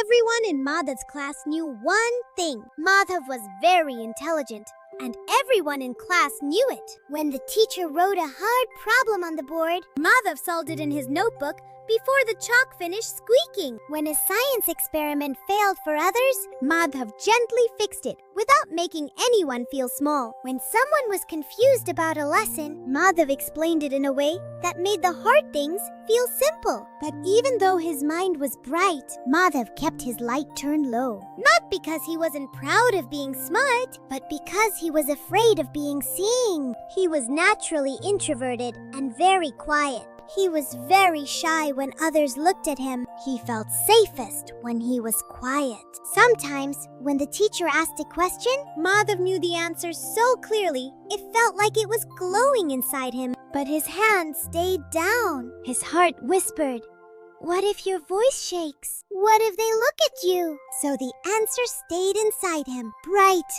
Everyone in Madhav's class knew one thing. Madhav was very intelligent, and everyone in class knew it. When the teacher wrote a hard problem on the board, Madhav solved it in his notebook before the chalk finished squeaking. When a science experiment failed for others, Madhav gently fixed it without making anyone feel small. When someone was confused about a lesson, Madhav explained it in a way that made the hard things feel simple. But even though his mind was bright, Madhav kept his light turned low. Not because he wasn't proud of being smart, but because he was afraid of being seen. He was naturally introverted and very quiet. He was very shy when others looked at him. He felt safest when he was quiet. Sometimes, when the teacher asked a question, Madhav knew the answer so clearly, it felt like it was glowing inside him. But his hands stayed down. His heart whispered, "What if your voice shakes? What if they look at you?" So the answer stayed inside him, bright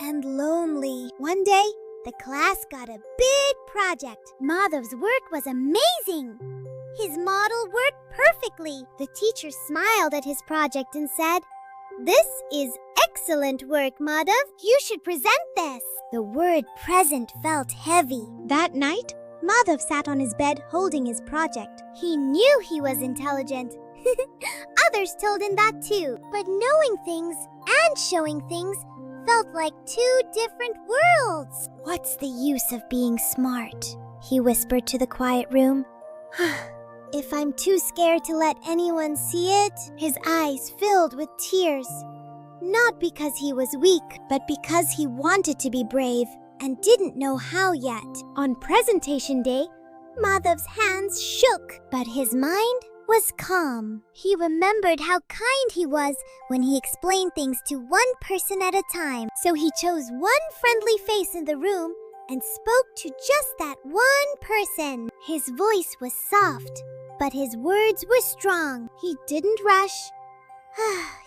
and lonely. One day, the class got a big project. Madhav's work was amazing. His model worked perfectly. The teacher smiled at his project and said, "This is excellent work, Madhav. You should present this." The word present felt heavy. That night, Madhav sat on his bed holding his project. He knew he was intelligent. Others told him that too. But knowing things and showing things felt like two different worlds. "What's the use of being smart?" he whispered to the quiet room. "If I'm too scared to let anyone see it." His eyes filled with tears. Not because he was weak, but because he wanted to be brave and didn't know how yet. On presentation day, Madhav's hands shook, but his mind was calm. He remembered how kind he was when he explained things to one person at a time. So he chose one friendly face in the room and spoke to just that one person. His voice was soft, but his words were strong. He didn't rush.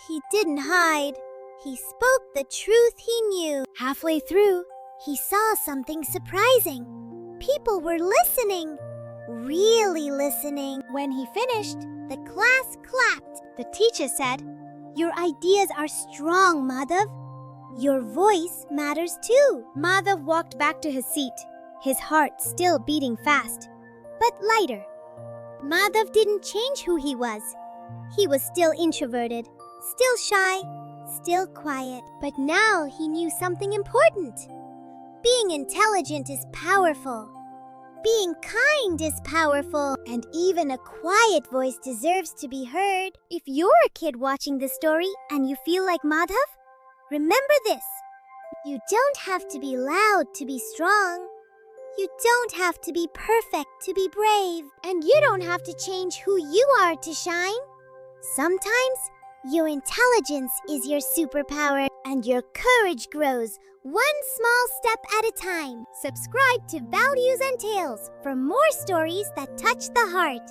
He didn't hide. He spoke the truth he knew. Halfway through, he saw something surprising. People were listening. Really listening. When he finished, the class clapped. The teacher said, "Your ideas are strong, Madhav. Your voice matters too." Madhav walked back to his seat, his heart still beating fast, but lighter. Madhav didn't change who he was. He was still introverted, still shy, still quiet. But now he knew something important. Being intelligent is powerful. Being kind is powerful, and even a quiet voice deserves to be heard. If you're a kid watching this story and you feel like Madhav, remember this. You don't have to be loud to be strong. You don't have to be perfect to be brave. And you don't have to change who you are to shine. Sometimes, your intelligence is your superpower, and your courage grows one small step at a time. Subscribe to Values and Tales for more stories that touch the heart.